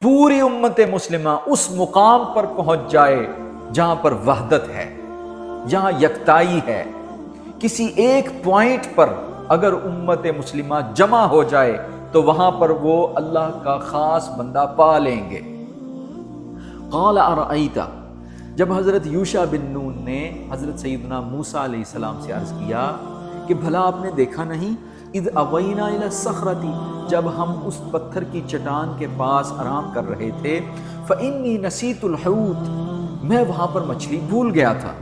پوری امت مسلمہ اس مقام پر پہنچ جائے جہاں پر وحدت ہے، جہاں یکتائی ہے۔ کسی ایک پوائنٹ پر اگر امت مسلمہ جمع ہو جائے تو وہاں پر وہ اللہ کا خاص بندہ پا لیں گے۔ قال ارأیت، جب حضرت یوشع بن نون نے حضرت سیدنا موسیٰ علیہ السلام سے عرض کیا کہ بھلا آپ نے دیکھا نہیں، اذ اوینا الی الصخرۃ، جب ہم اس پتھر کی چٹان کے پاس آرام کر رہے تھے، فانی نسیت الحوت، میں وہاں پر مچھلی بھول گیا تھا،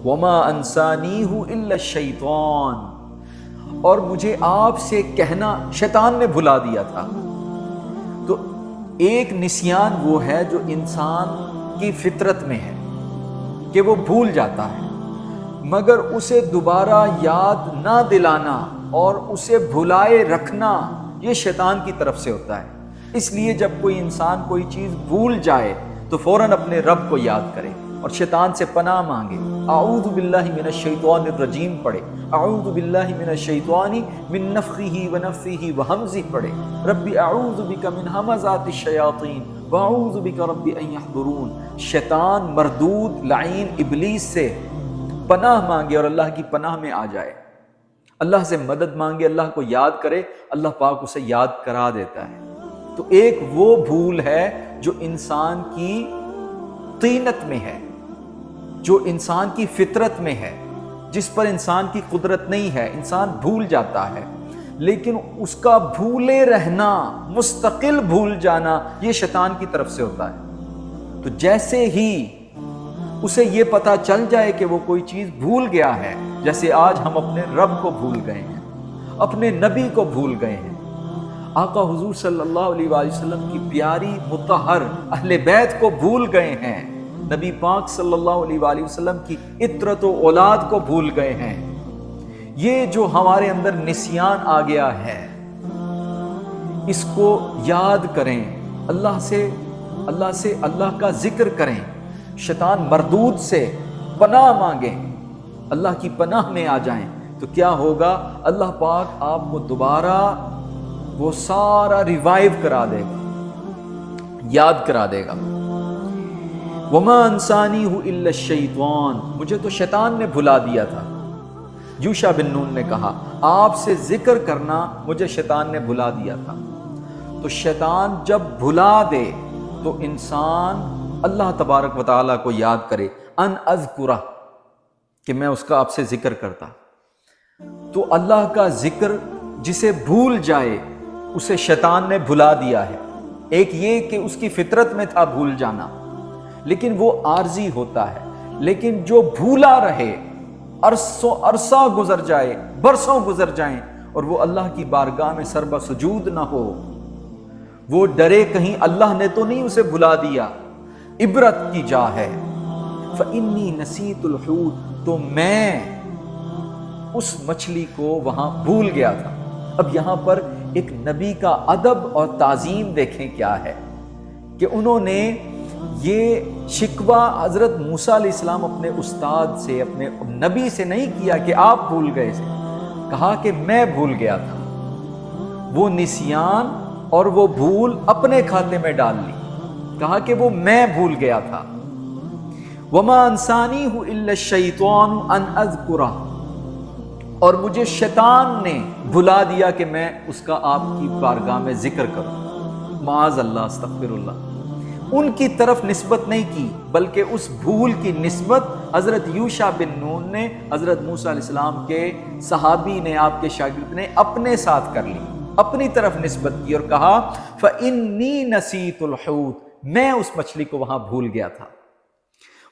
وما انسانیہ الا الشیطان، اور مجھے آپ سے کہنا شیطان نے بھلا دیا تھا۔ تو ایک نسیان وہ ہے جو انسان کی فطرت میں ہے کہ وہ بھول جاتا ہے، مگر اسے دوبارہ یاد نہ دلانا اور اسے بھلائے رکھنا یہ شیطان کی طرف سے ہوتا ہے۔ اس لیے جب کوئی انسان کوئی چیز بھول جائے تو فوراً اپنے رب کو یاد کرے اور شیطان سے پناہ مانگے، اعوذ باللہ من الشیطان الرجیم پڑھے، اعوذ باللہ من الشیطان من نفخہ ونفثہ وہمزہ پڑھے، رب اعوذ بک من ہمزات الشیاطین واعوذ بک رب ان یحضرون۔ شیطان مردود لعین ابلیس سے پناہ مانگے اور اللہ کی پناہ میں آ جائے، اللہ سے مدد مانگے، اللہ کو یاد کرے، اللہ پاک اسے یاد کرا دیتا ہے۔ تو ایک وہ بھول ہے جو انسان کی طینت میں ہے، جو انسان کی فطرت میں ہے، جس پر انسان کی قدرت نہیں ہے، انسان بھول جاتا ہے، لیکن اس کا بھولے رہنا، مستقل بھول جانا، یہ شیطان کی طرف سے ہوتا ہے۔ تو جیسے ہی اسے یہ پتا چل جائے کہ وہ کوئی چیز بھول گیا ہے، جیسے آج ہم اپنے رب کو بھول گئے ہیں، اپنے نبی کو بھول گئے ہیں، آقا حضور صلی اللہ علیہ وآلہ وسلم کی پیاری مطہر اہل بیت کو بھول گئے ہیں، نبی پاک صلی اللہ علیہ وآلہ وسلم کی عطرت و اولاد کو بھول گئے ہیں۔ یہ جو ہمارے اندر نسیان آ گیا ہے، اس کو یاد کریں، اللہ کا ذکر کریں، شیطان مردود سے پناہ مانگیں، اللہ کی پناہ میں آ جائیں، تو کیا ہوگا؟ اللہ پاک آپ کو دوبارہ وہ سارا ریوائیو کرا دے گا، یاد کرا دے گا۔ وما انسانیہ الا الشیطان، مجھے تو شیطان نے بھلا دیا تھا۔ یوشع بن نون نے کہا آپ سے ذکر کرنا مجھے شیطان نے بھلا دیا تھا۔ تو شیطان جب بھلا دے تو انسان اللہ تبارک و تعالیٰ کو یاد کرے، ان اذکرہ، کہ میں اس کا آپ سے ذکر کرتا۔ تو اللہ کا ذکر جسے بھول جائے اسے شیطان نے بھلا دیا ہے۔ ایک یہ کہ اس کی فطرت میں تھا بھول جانا، لیکن وہ عارضی ہوتا ہے، لیکن جو بھولا رہے، عرصہ گزر جائے، برسوں گزر جائیں اور وہ اللہ کی بارگاہ میں سر بسجود نہ ہو، وہ ڈرے کہیں اللہ نے تو نہیں اسے بھلا دیا، عبرت کی جا ہے۔ فإنی نسیت الحوت، تو میں اس مچھلی کو وہاں بھول گیا تھا۔ اب یہاں پر ایک نبی کا ادب اور تعظیم دیکھیں کیا ہے کہ انہوں نے یہ شکوہ حضرت موسیٰ علیہ السلام اپنے استاد سے، اپنے نبی سے نہیں کیا کہ آپ بھول گئے سے، کہا کہ میں بھول گیا تھا۔ وہ نسیان اور وہ بھول اپنے کھاتے میں ڈال لی، کہا کہ وہ میں بھول گیا تھا۔ وما انسانیہ الا الشیطان ان اذکرہ، اور مجھے شیطان نے بھلا دیا کہ میں اس کا آپ کی بارگاہ میں ذکر کروں۔ معاذ اللہ، استغفر اللہ، ان کی طرف نسبت نہیں کی، بلکہ اس بھول کی نسبت حضرت یوشع بن نون نے حضرت موسیٰ علیہ السلام کے صحابی نے، آپ کے شاگرد نے اپنے ساتھ کر لی، اپنی طرف نسبت کی اور کہا فإنی نسیت الحوت، میں اس مچھلی کو وہاں بھول گیا تھا۔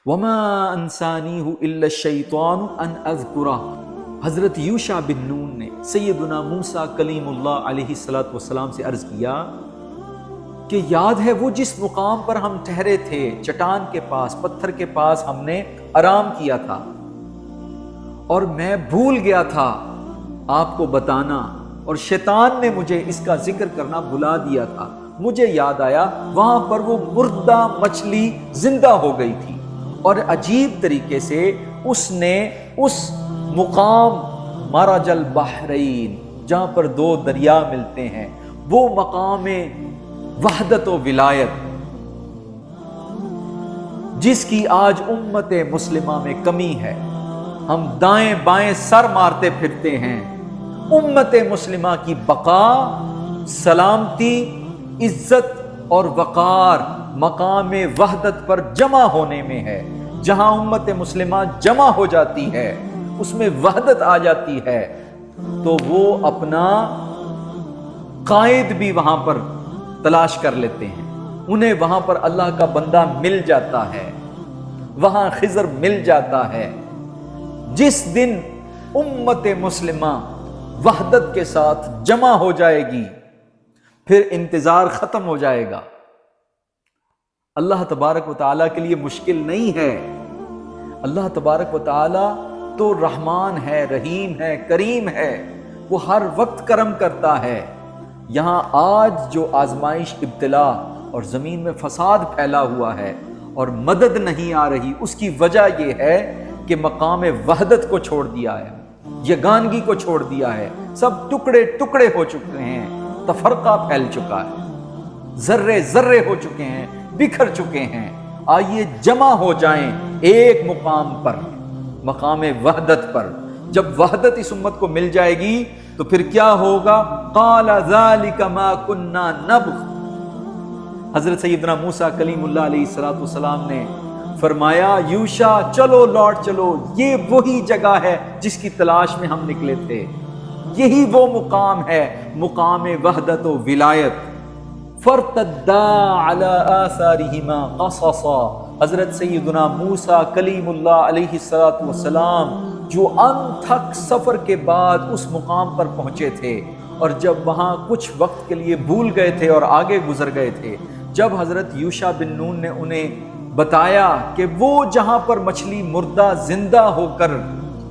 وما انسانیہ الا الشیطان ان اذکرہ، حضرت یوشع بن نون نے سیدنا موسیٰ کلیم اللہ علیہ السلام سے عرض کیا کہ یاد ہے وہ جس مقام پر ہم ٹھہرے تھے، چٹان کے پاس، پتھر کے پاس ہم نے آرام کیا تھا، اور میں بھول گیا تھا آپ کو بتانا، اور شیطان نے مجھے اس کا ذکر کرنا بھلا دیا تھا۔ مجھے یاد آیا وہاں پر وہ مردہ مچھلی زندہ ہو گئی تھی، اور عجیب طریقے سے اس نے اس مقام مرج البحرین، جہاں پر دو دریا ملتے ہیں، وہ مقام وحدت و ولایت، جس کی آج امت مسلمہ میں کمی ہے. ہم دائیں بائیں سر مارتے پھرتے ہیں. امت مسلمہ کی بقا، سلامتی، عزت اور وقار مقام وحدت پر جمع ہونے میں ہے. جہاں امت مسلمہ جمع ہو جاتی ہے، اس میں وحدت آ جاتی ہے، تو وہ اپنا قائد بھی وہاں پر تلاش کر لیتے ہیں. انہیں وہاں پر اللہ کا بندہ مل جاتا ہے، وہاں خضر مل جاتا ہے. جس دن امت مسلمہ وحدت کے ساتھ جمع ہو جائے گی، پھر انتظار ختم ہو جائے گا. اللہ تبارک و تعالیٰ کے لیے مشکل نہیں ہے. اللہ تبارک و تعالیٰ تو رحمان ہے، رحیم ہے، کریم ہے. وہ ہر وقت کرم کرتا ہے. یہاں آج جو آزمائش، ابتلا اور زمین میں فساد پھیلا ہوا ہے اور مدد نہیں آ رہی، اس کی وجہ یہ ہے کہ مقام وحدت کو چھوڑ دیا ہے، یگانگی کو چھوڑ دیا ہے. سب ٹکڑے ٹکڑے ہو چکے ہیں، تفرقہ پھیل چکا ہے، ذرے ذرے ہو چکے ہیں، بکھر چکے ہیں. آئیے جمع ہو جائیں ایک مقام پر، مقام وحدت پر. جب وحدت اس امت کو مل جائے گی تو پھر کیا ہوگا؟ قال ذلک ما كنا نبغ. حضرت سیدنا موسیٰ کلیم اللہ علیہ السلام نے فرمایا، یوشع چلو لوٹ چلو، یہ وہی جگہ ہے جس کی تلاش میں ہم نکلے تھے. یہی وہ مقام ہے، مقام وحدت و ولایت. فرتدا علی آثارہما قصصا. حضرت سیدنا موسیٰ کلیم اللہ علیہ السلام جو انتھک سفر کے بعد اس مقام پر پہنچے تھے، اور جب وہاں کچھ وقت کے لیے بھول گئے تھے اور آگے گزر گئے تھے، جب حضرت یوشع بن نون نے انہیں بتایا کہ وہ جہاں پر مچھلی مردہ زندہ ہو کر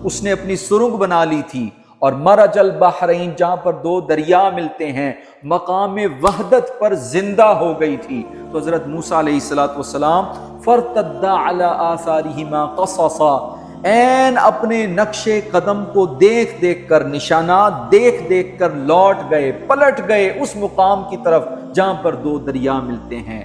اس نے اپنی سرنگ بنا لی تھی، اور مرج البحرین جہاں پر دو دریا ملتے ہیں، مقام وحدت پر زندہ ہو گئی تھی، تو حضرت موسیٰ علیہ السلام فرتدا علی آثارہما قصصا، این اپنے نقش قدم کو دیکھ دیکھ کر، نشانات دیکھ دیکھ کر لوٹ گئے، پلٹ گئے اس مقام کی طرف جہاں پر دو دریا ملتے ہیں.